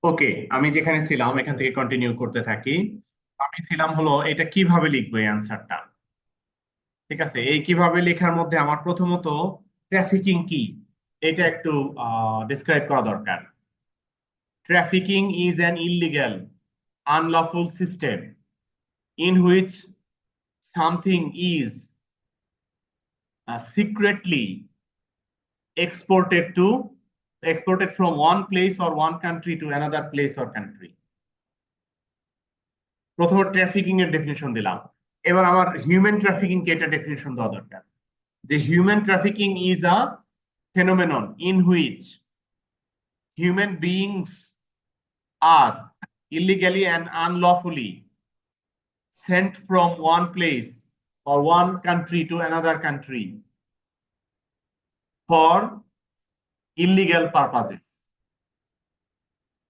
ওকে, আমি যেখানে ছিলাম এখান থেকে কন্টিনিউ করতে থাকি। আমি ছিলাম হলো এটা কিভাবে লিখবো এই অ্যান্সারটা। ঠিক আছে, এই কিভাবে লেখার মধ্যে আমার প্রথমত ট্রাফিকিং কি এটা একটু ডিসক্রাইব করা দরকার। Trafficking is an illegal unlawful system in which something is secretly exported to exported from one place or one country to another place or country। প্রথমে ট্রাফিকিং এর ডেফিনিশন দিলাম। এবার আমার হিউম্যান ট্রাফিকিং কে এটা ডেফিনিশন দেওয়া দরকার, যে human trafficking is a phenomenon in which human beings are illegally and unlawfully sent from one place or one country to another country for illegal purposes।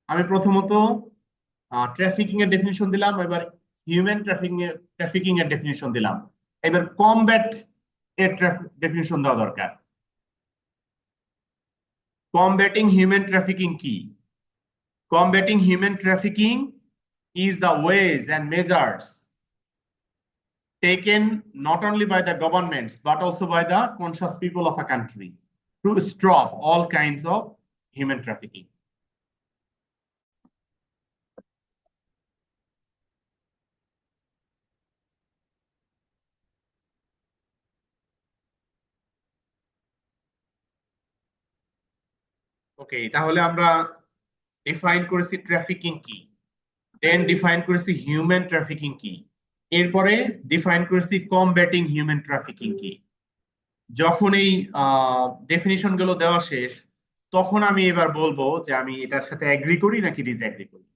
আমি প্রথমত ট্রাফিকিং এর ডেফিনিশন দিলাম, এবার human trafficking এর definition দিলাম। এবার combat এর definition দেওয়া দরকার। কমব্যাটিং হিউম্যান ট্রাফিকিং কি? Combating human trafficking is the ways and measures taken not only by the governments but also by the conscious people of a country to stop all kinds of human trafficking। ওকে, তাহলে আমরা define করেছি trafficking কি, দেন define করেছি human trafficking কি, এরপরে define করেছি combating human trafficking কি। যখন এই ডেফিনিশন গুলো দেওয়া শেষ, তখন আমি এবার বলবো যে আমি এটার সাথে এগ্রি করি নাকি ডিসএগ্রি করি।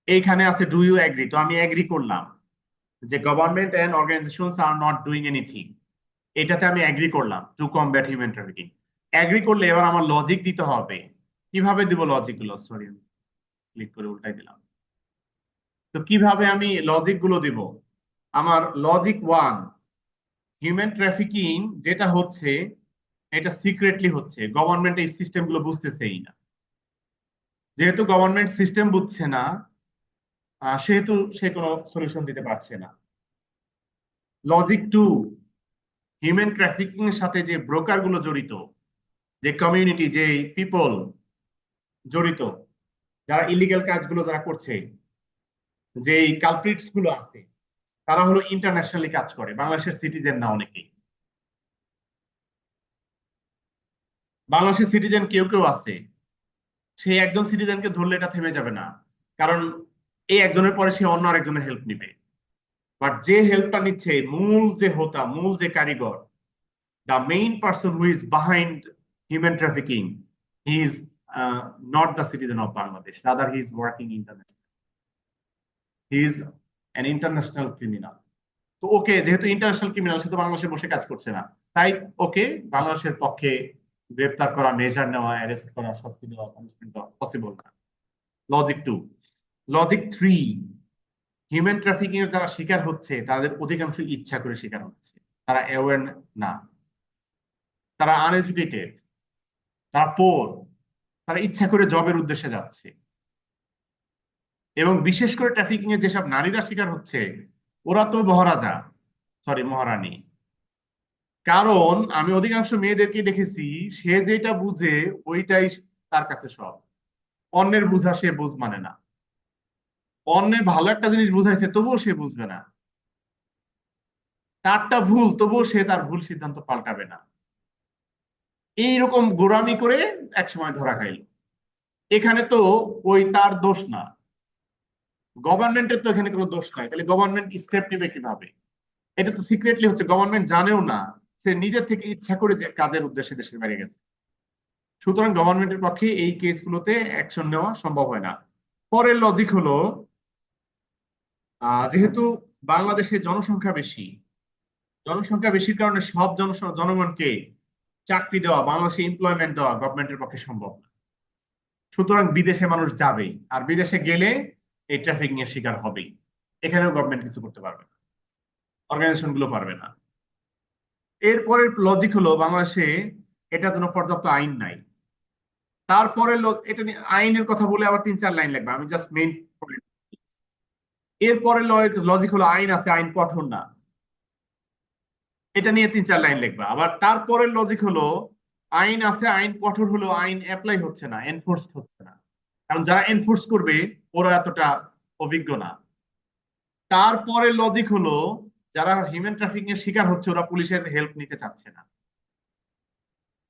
এইখানে আছে ডু ইউ এগ্রি, তো আমি এগ্রি করলাম যে government and organisations are not doing anything. এটাতে আমি এগ্রি করলাম to combat human trafficking. Agree করলে এবার আমার লজিক দিতে হবে। কিভাবে দিব লজিক গুলো? সরি, আমি ক্লিক করে উল্টাই দিলাম। তো কিভাবে আমি লজিক গুলো দিব? আমার লজিক ওয়ান, হিউম্যান ট্রাফিকিং যেটা হচ্ছে এটা সিক্রেটলি হচ্ছে, গভর্নমেন্ট এই সিস্টেম গুলো বুঝতেছেই না। যেহেতু গভর্নমেন্ট সিস্টেম বুঝছে না, সেহেতু সে কোনো সলিউশন দিতে পারছে না। লজিক টু, হিউম্যান ট্রাফিকিং এর সাথে যে ব্রোকার গুলো জড়িত, যে কমিউনিটি, যে পিপল জড়িত, যারা ইলিগাল কাজগুলো যারা করছে, যে কালপ্রিটস গুলো আছে, তারা হলো ইন্টারন্যাশনালি কাজ করে, বাংলাদেশের সিটিজেন না অনেকেই। বাংলাদেশের সিটিজেন কেউ কেউ আছে, সেই একজন সিটিজেনকে ধরলে এটা থেমে যাবে না, কারণ এই একজনের পরে সে অন্য আরেকজনের হেল্প নিবে। বাট যে হেল্পটা নিচ্ছে, মূল যে হোতা, মূল যে কারিগর, the main person who is behind human trafficking, he is not the citizen of Bangladesh, rather he is working international, he is an international criminal. তো ওকে, যেহেতু ইন্টারন্যাশনাল ক্রিমিনাল, সে তো বাংলাদেশে বসে কাজ করছে না, তাই ওকে বাংলাদেশের পক্ষে গ্রেপ্তার করা, মেজার নেওয়া, অ্যারেস্ট করা, শাস্তি দেওয়া, পানিশমেন্ট দেওয়া পসিবল না। Logic two. Logic three, human trafficking এর যারা শিকার হচ্ছে তাদের অধিকাংশ ইচ্ছা করে শিকার হচ্ছে, তারা অ্যাওয়ার না, তারা আনএডুকেটেড, তারা পোর, তারা ইচ্ছা করে জবের উদ্দেশ্যে যাচ্ছে। এবং বিশেষ করে ট্রাফিকিং এর যেসব নারীরা শিকার হচ্ছে, ওরা তো মহারাজা, সরি মহারানী। কারণ আমি অধিকাংশ মেয়েদেরকে দেখেছি, সে যেটা বুঝে ওইটাই তার কাছে সব, অন্যের বুঝা সে বুঝ মানে না। অন্যে ভালো একটা জিনিস বুঝাইছে তবুও সে বুঝবে না, তারটা ভুল তবুও সে তার ভুল সিদ্ধান্ত পাল্টাবে না। এইরকম গোড়ামি করে একসময় ধরা খাইল। এখানে তো ওই তার দোষ না, গভর্নমেন্টের তো এখানে কোনো দোষ নাই, তাহলে গভর্নমেন্ট স্টেপ নেবে কিভাবে? এটা তো সিক্রেটলি হচ্ছে, গভর্নমেন্ট জানেও না, সে নিজের থেকে ইচ্ছা করে যে কাজের উদ্দেশ্যে দেশের বাইরে গেছে। সুতরাং গভর্নমেন্টের পক্ষে এই কেসগুলোতে অ্যাকশন নেওয়া সম্ভব হয় না। পরের লজিক হলো, যেহেতু বাংলাদেশে জনসংখ্যা বেশি, জনসংখ্যা বেশির কারণে সব জনগণকে চাকরি দেওয়া, বাংলাদেশে এমপ্লয়মেন্ট দেওয়া গভর্নমেন্টের পক্ষে সম্ভব না। সুতরাং বিদেশে মানুষ যাবেই, আর বিদেশে গেলে এই ট্রাফিকিং এর শিকার হবেই। এখানেও গভর্নমেন্ট কিছু করতে পারবে না, অর্গানাইজেশন গুলো পারবে না। এরপরের লজিক হলো, বাংলাদেশে এটার জন্য পর্যাপ্ত আইন নাই। তারপরে এটা নিয়ে আইনের কথা বলে আবার 3-4 লাইন লাগবে, আমি জাস্ট মেইন পয়েন্ট। এরপরে লজিক হলো আইন আছে, আইন কঠোর না, এটা নিয়ে 3-4 লাইন লিখবা। আবার তারপরের লজিক হলো আইন আছে, আইন কঠোর হলো, আইন অ্যাপ্লাই হচ্ছে না, এনফোর্স হচ্ছে না, কারণ যারা এনফোর্স করবে ওরা এতটা অভিজ্ঞ না। তারপরে লজিক হলো যারা হিউম্যান ট্রাফিকিং এর শিকার হচ্ছে ওরা পুলিশের হেল্প নিতে চাচ্ছে না,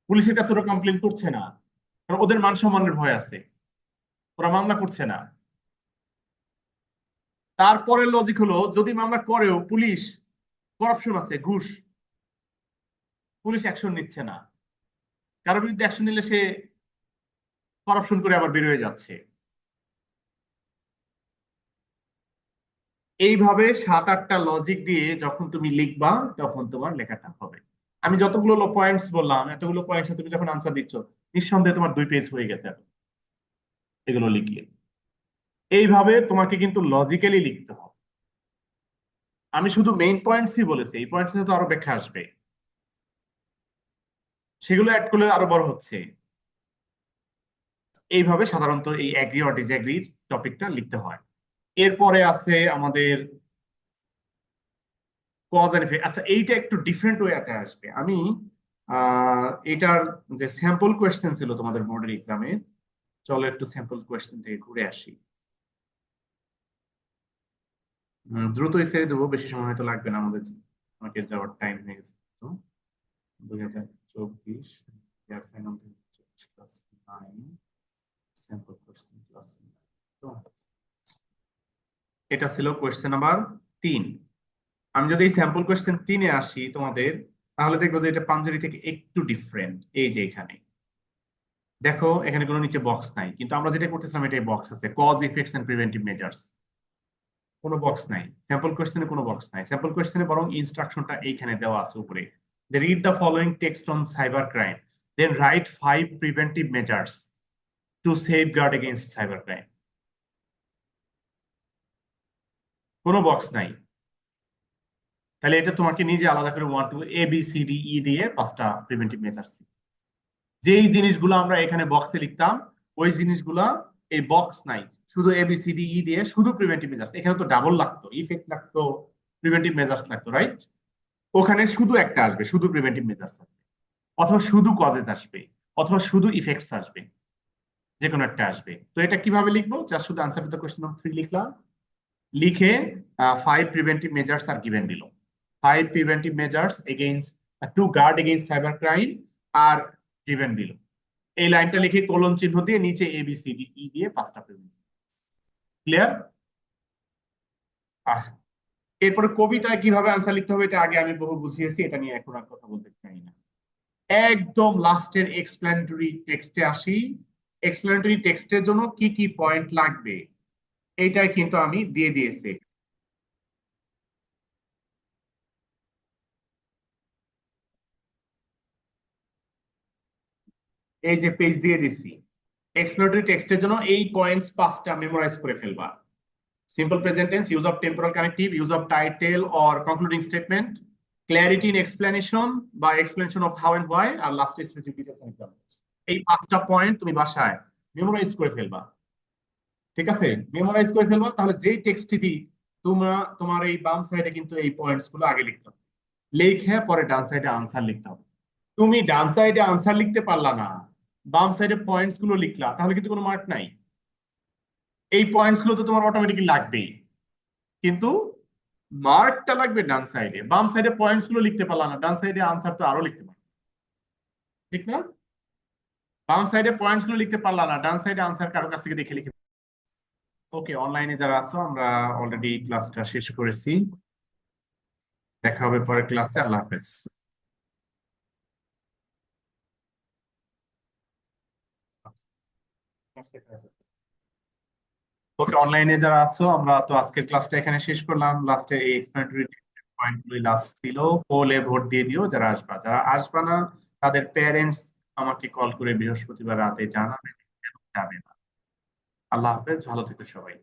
পুলিশের কাছে ওরা কমপ্লেন করছে না, কারণ ওদের মান সম্মানের ভয় আছে, ওরা মামলা করছে না। তারপরে লজিক হলো যদি মামলা করেও পুলিশ করাপশন আছে, ঘুষ, পুলিশ অ্যাকশন নিচ্ছে না, কারোর বিরুদ্ধে অ্যাকশন নিলে সে করাপশন করে আবার বের হয়ে যাচ্ছে। এইভাবে 7-8টা লজিক দিয়ে যখন তুমি লিখবা তখন তোমার লেখাটা হবে। আমি যতগুলো পয়েন্টস বললাম, এতগুলো পয়েন্টস তুমি যখন আনসার দিচ্ছ, নিঃসন্দেহে তোমার 2 পেজ হয়ে গেছে এখন এগুলো লিখলে। এইভাবে তোমাকে কিন্তু লজিক্যালি লিখতে হবে। আমি শুধু মেইন পয়েন্টসই বলেছি, এই পয়েন্টস তো আরো ব্যাখ্যা আসবে, সেগুলো অ্যাড করলে আরো বড় হচ্ছে। এইভাবে সাধারণত এই অ্যাগ্রি অর ডিসঅ্যাগ্রির টপিকটা লিখতে হয়। এরপরে আছে আমাদের কজ এন্ড ইফেক্ট। আচ্ছা, এইটা একটু ডিফারেন্ট ওয়েতে আসবে। আমি এটার যে স্যাম্পল কোয়েশ্চেন ছিল তোমাদের বোর্ডের এক্সামে, চলো একটু স্যাম্পল কোয়েশ্চেন থেকে ঘুরে আসি। দ্রুতই ছেড়ে দেবো, বেশি সময় হয়তো লাগবে না, আমাদের আমাকে যাওয়ার টাইম হয়ে গেছে তো। 2024 ক্লাস 9 স্যাম্পল কোয়েশ্চেন ক্লাস। তো এটা ছিল কোয়েশ্চেন নাম্বার 3। আমি যদি এই স্যাম্পল কোয়েশ্চেন 3-এ আসি তোমাদের, তাহলে দেখবো যে এটা পাঞ্জাবি থেকে একটু ডিফারেন্ট। এই যে এখানে দেখো, এখানে কোনো নিচে বক্স নাই, কিন্তু আমরা যেটা করতেছিলাম এটাই বক্স আছে, cause effects and preventive measures. কোনো বক্স নাই স্যাম্পল কোয়েশ্চেনে, কোনো বক্স নাই স্যাম্পল কোয়েশ্চেনে, বরং ইনস্ট্রাকশনটা এইখানে দেওয়া আছে উপরে। They read the following text on cyber crime, then write 5 preventive measures to safeguard against cyber crime. কোনো বক্স নাই, তাহলে এটা তোমাকে নিজে আলাদা করে 1 2 ABCDE দিয়ে 5টা প্রিভেন্টিভ মেজার্স। যেই জিনিসগুলো আমরা এখানে বক্সে লিখতাম ওই জিনিসগুলা এই বক্স নাই, শুধু ABCDE দিয়ে শুধু প্রিভেন্টিভ মেজার্স। এখানে তো ডাবল লাগতো, ইফেক্ট লাগতো, প্রিভেন্টিভ মেজার্স লাগতো, রাইট? ওখানে শুধু একটা আসবে, শুধু প্রিভেন্টিভ মেজার্স আসবে, অথবা শুধু কজেস আসবে, অথবা শুধু ইফেক্টস আসবে, যে কোনো একটা আসবে। তো এটা কিভাবে লিখবো? জাস্ট শুধু answer to the question number 3 লিখলাম, লিখে 5 প্রিভেন্টিভ মেজার্স আর গিভেন দিল, 5 preventive measures against to guard against cyber crime are given দিল। এই লাইনটা লিখে কোলন চিহ্ন দিয়ে নিচে ABCDE দিয়ে 5টা প্রিভেন্টিভ। ক্লিয়ার? এরপরে কবিতায় কিভাবে আনসার লিখতে হবে এটা আগে আমি বহু বুঝিয়েছি, এটা নিয়ে এখন আর কথা বলতে চাই না। একদম লাস্টের এক্সপ্লেনেটরি টেক্সটে আসি। এক্সপ্লেনেটরি টেক্সটের জন্য কি কি পয়েন্ট লাগবে এইটাই কিন্তু আমি দিয়ে দিয়েছি। এই যে পেজ দিয়ে দিছি, এক্সপ্লেনেটরি টেক্সটের জন্য এই পয়েন্টস 5টা মেমোরাইজ করে ফেলবা। Simple present tense, use of temporal connective, use of title or concluding statement, clarity in explanation বা explanation of how and why, আর লাস্টে স্পেসিফিক ডিটেইলস এন্ড এক্সাম্পলস। এই 5টা পয়েন্ট তুমি বাসায় মেমোরাইজ করে ফেলবা। ঠিক আছে, মেমোরাইজ করে ফেলবা, তাহলে যেই টেক্সটটি দিই তোমার এই বাম সাইডে কিন্তু এই পয়েন্টস গুলো আগে লিখতে হবে, লিখে পরে ডান সাইডে আনসার লিখতে হবে। তুমি ডান সাইডে আনসার লিখতে পারলা না, বাম সাইডে পয়েন্টস গুলো লিখলা, তাহলে কিন্তু কোনো মার্ক নাই। এই পয়েন্টস গুলো তো তোমার অটোমেটিকলি লাগবেই, কিন্তু মার্কটা লাগবে ডান সাইডে। বাম সাইডে পয়েন্টস গুলো লিখতে পারলা না, ডান সাইডে আনসার তো আরো লিখতে পারবে, ঠিক না? বাম সাইডে পয়েন্টস গুলো লিখতে পারলা না, ডান সাইডে আনসার কারো কাছ থেকে দেখে লিখে। ওকে, অনলাইনে যারা আছো আমরা অলরেডি ক্লাসটা শেষ করেছি, দেখা হবে পরের ক্লাসে। আল্লাহ হাফেজ। ওকে, অনলাইনে যারা আছো আমরা তো আজকের ক্লাসটা এখানে শেষ করলাম। লাস্টে এই এক্সপ্লেনেটরি পয়েন্ট গুলি লাস্ট ছিল। পোলে ভোট দিয়ে দিও যারা আসবা, যারা আসবা না তাদের প্যারেন্টস আমাকে কল করে বৃহস্পতিবার রাতে জানাবে কেন যাবে না। আল্লাহ হাফেজ, ভালো থেকো সবাই।